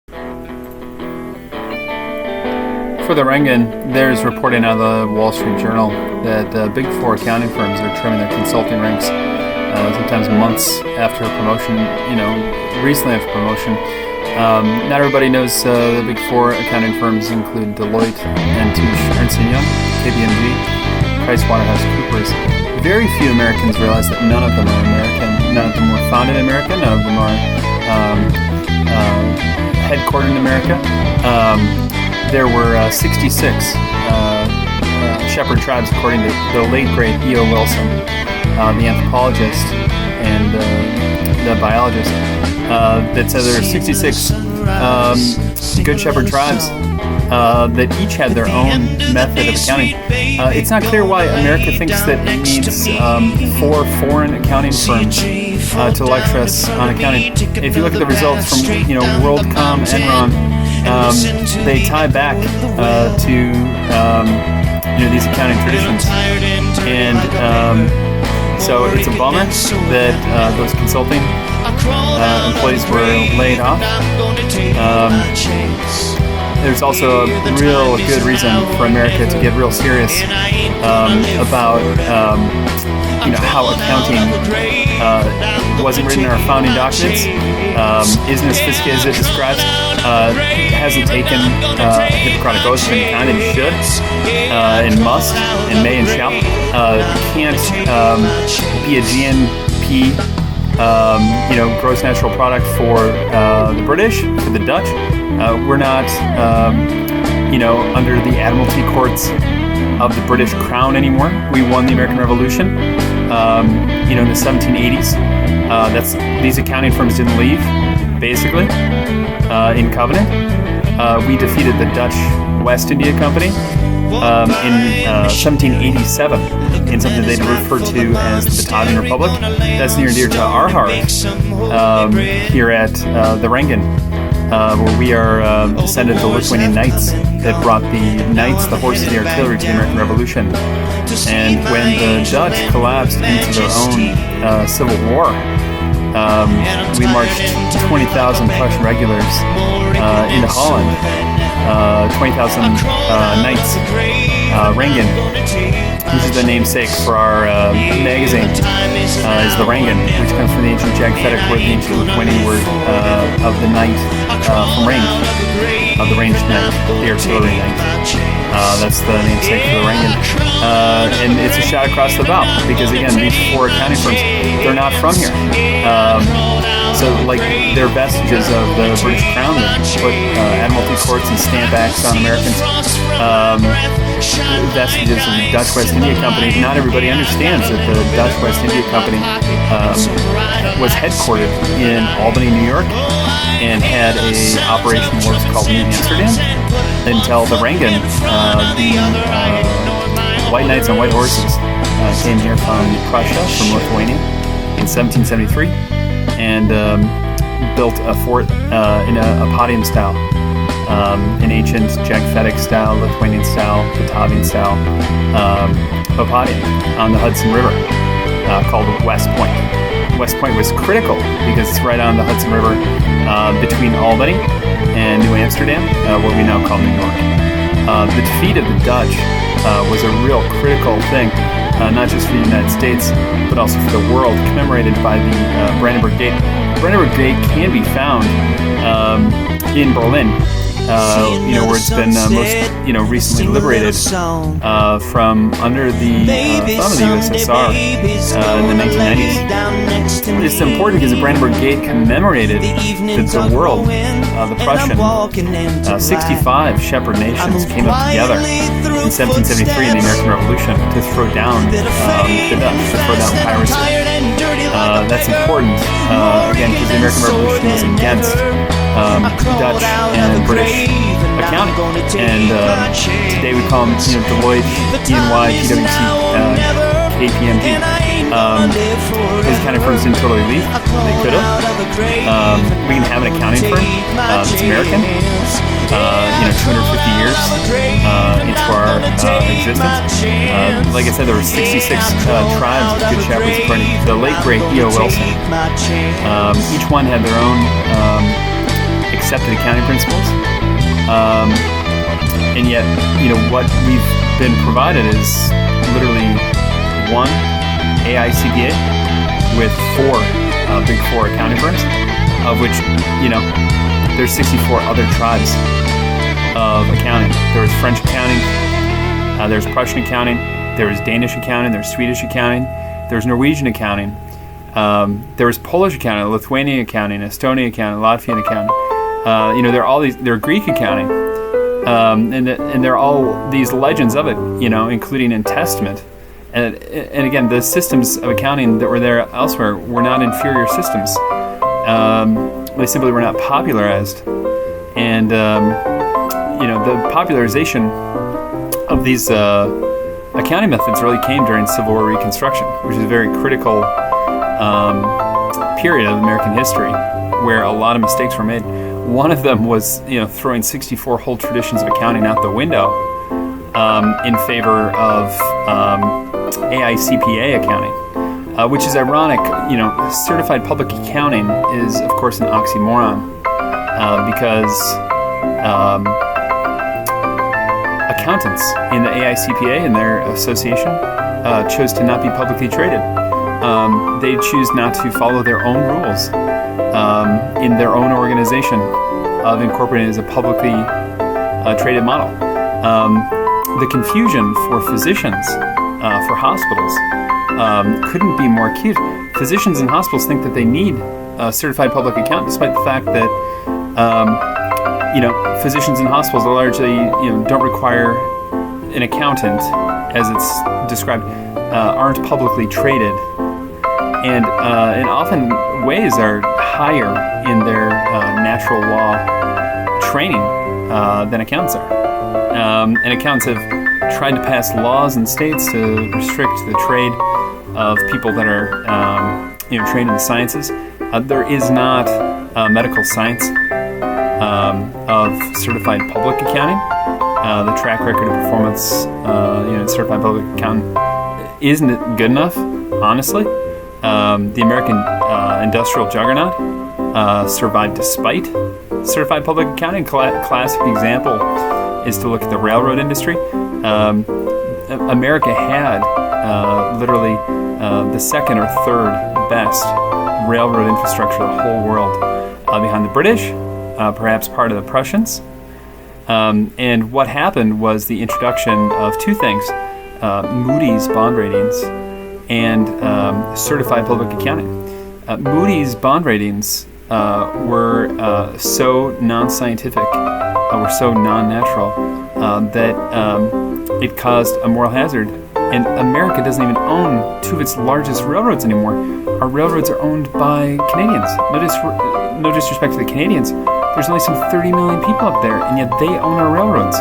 For the Rengen, there's reporting out of the Wall Street Journal that big four accounting firms are trimming their consulting ranks, sometimes months after promotion, recently after promotion. Not everybody knows the big four accounting firms include Deloitte and Touche, Ernst & Young, KPMG, PricewaterhouseCoopers. Very few Americans realize that none of them are American. None of them were founded in America. None of them are headquartered in America. There were 66 shepherd tribes, according to the late great E.O. Wilson, the anthropologist and the biologist, that said there were 66 good shepherd tribes that each had their own method of accounting. It's not clear why America thinks that it needs 4 foreign accounting firms to lecture us on accounting. If you look at the results from WorldCom, Enron, they tie back to these accounting traditions, and so it's a bummer that those consulting employees were laid off. There's also a real good reason for America to get real serious about how accounting wasn't written in our founding documents, isn't as sophisticated as it describes, hasn't taken a Hippocratic oath of any kind, and should, and must, and may, and shall. Can't be a GNP, gross national product for the British, for the Dutch. We're not, under the Admiralty courts of the British Crown anymore. We won the American Revolution, in the 1780s. These accounting firms didn't leave, basically, in covenant. We defeated the Dutch West India Company in 1787 in something they refer to as the Batavian Republic. That's near and dear to our heart here at the Rengen, where we are descended of the Lithuanian knights that brought the knights, the horses, the artillery to the American Revolution. And when the Dutch collapsed into their own civil war, we marched 20,000 Prussian regulars into Holland, 20,000 knights, Rengen. This is the namesake for our magazine, is the Rengen, which comes from the ancient Jaghetic word, the ancient Lithuanian word of the knight from range, of the ranged knight, the artillery knight. That's the namesake for the Rengen. And it's a shot across the bow, because again, these 4 accounting firms, they're not from here. So, they're vestiges of the British Crown that put Admiralty courts and stamp acts on Americans. Vestiges of the Dutch West India Company. Not everybody understands that the Dutch West India Company was headquartered in Albany, New York, and had a operation in what was called New Amsterdam until the Rengen, the white knights on white horses, came here from Prussia, from Lithuania, in 1773, and built a fort in a podium style. An ancient Jaghetic style, Lithuanian style, Batavian style, podium on the Hudson River, called West Point. West Point was critical because it's right on the Hudson River between Albany and New Amsterdam, what we now call New York. The defeat of the Dutch was a real critical thing, not just for the United States, but also for the world, commemorated by the Brandenburg Gate. The Brandenburg Gate can be found in Berlin, where it's been most, recently liberated from under the thumb of the USSR in the 1990s. It's important because the Brandenburg Gate commemorated the world, the Prussian, 65 shepherd nations came up together in 1773 in the American Revolution to throw down the Dutch, to throw down piracy. That's important, again, because the American Revolution was against Dutch and British accounting, and today we call them Deloitte, EY, PwC, KPMG. Those accounting firms didn't totally leave. They could have. We can have an accounting firm that's American, 250 years into our existence. Like I said, there were 66 tribes of good shepherds according to the late great E.O. Wilson. Each one had their own accepted accounting principles. And yet, what we've been provided is literally one AICPA with four big four accounting firms, of which, there's 64 other tribes of accounting. There was French accounting, there's Prussian accounting, there was Danish accounting, there's Swedish accounting, there's Norwegian accounting, there was Polish accounting, Lithuanian accounting, Estonian accounting, Latvian accounting. There are all these. There are Greek accounting, and there are all these legends of it. Including in Testament, and again, the systems of accounting that were there elsewhere were not inferior systems. They simply were not popularized, and the popularization of these accounting methods really came during Civil War Reconstruction, which is a very critical period of American history where a lot of mistakes were made. One of them was, throwing 64 whole traditions of accounting out the window in favor of AICPA accounting, which is ironic. Certified public accounting is, of course, an oxymoron because accountants in the AICPA and their association chose to not be publicly traded. They choose not to follow their own rules in their own organization of incorporating as a publicly traded model. The confusion for physicians, for hospitals, couldn't be more acute. Physicians and hospitals think that they need a certified public accountant, despite the fact that physicians and hospitals are largely don't require an accountant, as it's described, aren't publicly traded, and in often ways are higher in their natural law training than accountants are. And accountants have tried to pass laws in states to restrict the trade of people that are trained in the sciences. There is not medical science of certified public accounting. The track record of performance in certified public accounting isn't good enough, honestly. The American industrial juggernaut survived despite certified public accounting. Classic example is to look at the railroad industry. America had literally the second or third best railroad infrastructure in the whole world, behind the British, perhaps part of the Prussians. And what happened was the introduction of two things: Moody's bond ratings and certified public accounting. Moody's bond ratings were so non-scientific, were so non-natural, that it caused a moral hazard. And America doesn't even own two of its largest railroads anymore. Our railroads are owned by Canadians. No disrespect to the Canadians. There's only some 30 million people up there, and yet they own our railroads.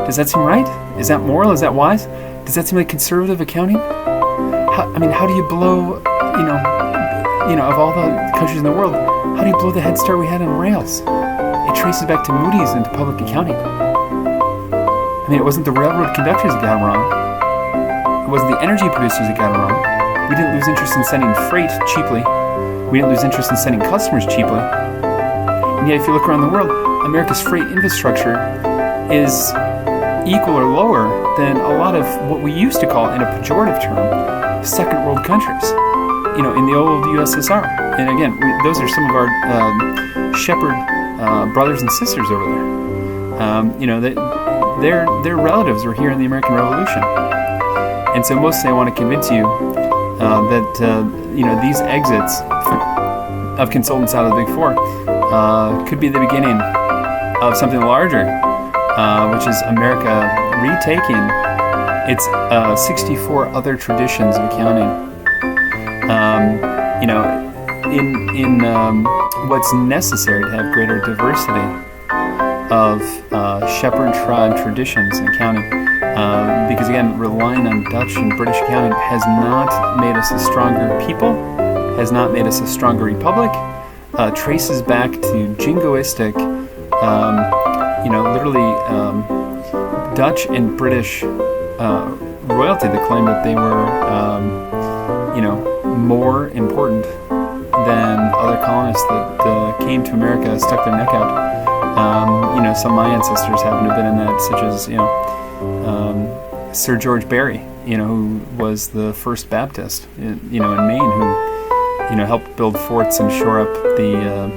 Does that seem right? Is that moral? Is that wise? Does that seem like conservative accounting? How do you blow, of all the countries in the world, how do you blow the head start we had on rails? It traces back to Moody's and to public accounting. It wasn't the railroad conductors that got it wrong. It wasn't the energy producers that got it wrong. We didn't lose interest in sending freight cheaply. We didn't lose interest in sending customers cheaply. And yet, if you look around the world, America's freight infrastructure is equal or lower than a lot of what we used to call, in a pejorative term, second world countries, in the old USSR. And again, those are some of our shepherd brothers and sisters over there. Their relatives were here in the American Revolution. And so mostly I want to convince you that these exits of consultants out of the Big Four could be the beginning of something larger, which is America retaking its 64 other traditions of accounting. In what's necessary to have greater diversity of shepherd tribe traditions in accounting. Because again, relying on Dutch and British accounting has not made us a stronger people, has not made us a stronger republic, traces back to jingoistic, Dutch and British royalty that claimed that they were, more important than other colonists that came to America, stuck their neck out. Some of my ancestors happen to have been in that, such as, Sir George Barry, who was the first Baptist, in Maine, who, helped build forts and shore up the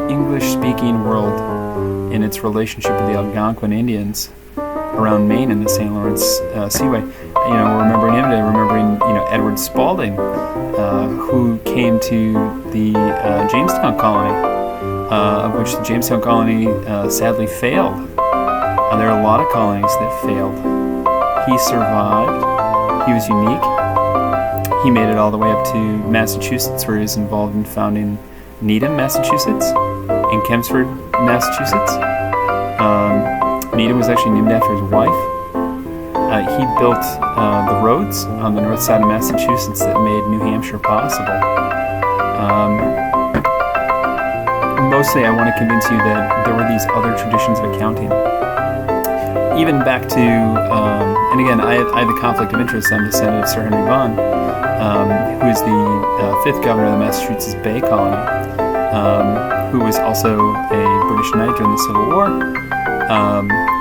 English-speaking world in its relationship with the Algonquin Indians around Maine in the St. Lawrence Seaway. Remembering him today, Edward Spalding, who came to the Jamestown colony, of which the Jamestown colony sadly failed. There are a lot of colonies that failed. He survived. He was unique. He made it all the way up to Massachusetts, where he was involved in founding Needham, Massachusetts, and Chelmsford, Massachusetts. Needham was actually named after his wife. He built the roads on the north side of Massachusetts that made New Hampshire possible. Mostly I want to convince you that there were these other traditions of accounting. Even back to, and again, I have the conflict of interest. I'm descendant of Sir Henry Vaughan, who is the 5th governor of the Massachusetts Bay Colony, who was also a British knight during the Civil War.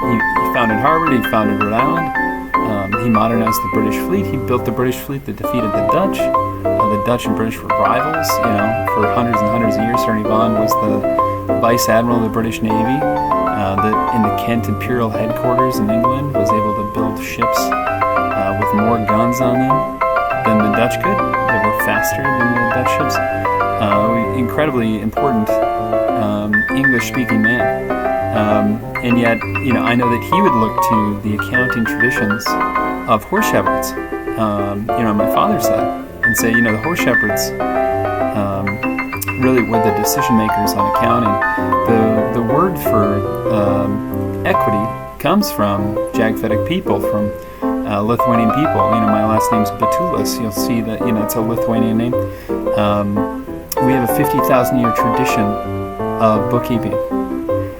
He founded Harvard, he founded Rhode Island, he modernized the British fleet, he built the British fleet that defeated the Dutch. The Dutch and British were rivals, for hundreds and hundreds of years. Sir Henry Vaughan was the Vice Admiral of the British Navy, that in the Kent Imperial Headquarters in England was able to build ships with more guns on them than the Dutch could. They were faster than the Dutch ships. Incredibly important English-speaking man. And yet, I know that he would look to the accounting traditions of horse shepherds, on my father's side, and say, the horse shepherds really were the decision makers on accounting. The word for equity comes from Jaghetic people, from Lithuanian people. My last name's Batulis. You'll see that, it's a Lithuanian name. We have a 50,000-year tradition of bookkeeping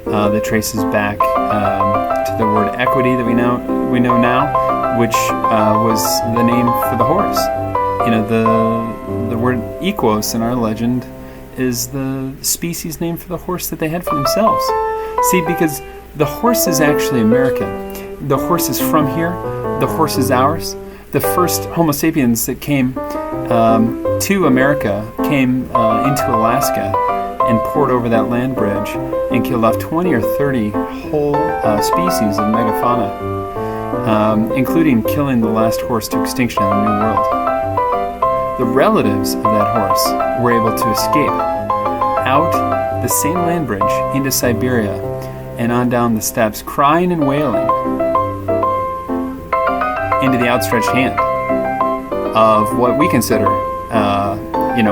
that traces back to the word equity that we know now, which was the name for the horse. The word equos in our legend is the species name for the horse that they had for themselves. See, because the horse is actually American. The horse is from here. The horse is ours. The first Homo sapiens that came to America came into Alaska and poured over that land bridge and killed off 20 or 30 whole species of megafauna, including killing the last horse to extinction in the New World. The relatives of that horse were able to escape out the same land bridge into Siberia and on down the steppes, crying and wailing into the outstretched hand of what we consider,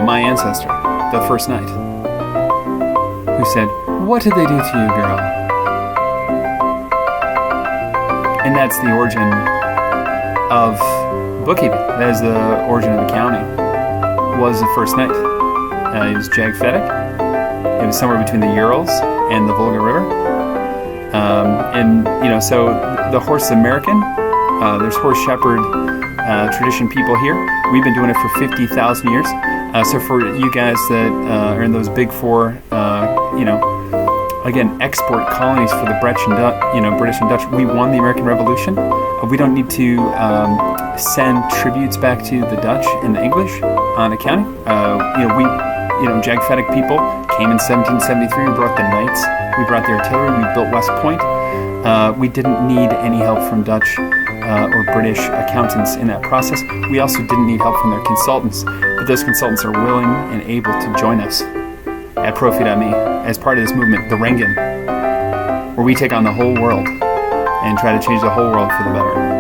my ancestor, the first knight, who said, "What did they do to you, girl?" And that's the origin of bookkeeping. That is the origin of accounting. Was the first knight. He was Jaghetic. It was somewhere between the Urals and the Volga River. So the horse is American. There's horse shepherd tradition people here. We've been doing it for 50,000 years. So for you guys that are in those big four, again, export colonies for the British and Dutch, we won the American Revolution. We don't need to send tributes back to the Dutch and the English on accounting. Jaghetic people came in 1773. We brought the knights. We brought the artillery. We built West Point. We didn't need any help from Dutch or British accountants in that process. We also didn't need help from their consultants, but those consultants are willing and able to join us at Profi.me as part of this movement, the Rengen, where we take on the whole world and try to change the whole world for the better.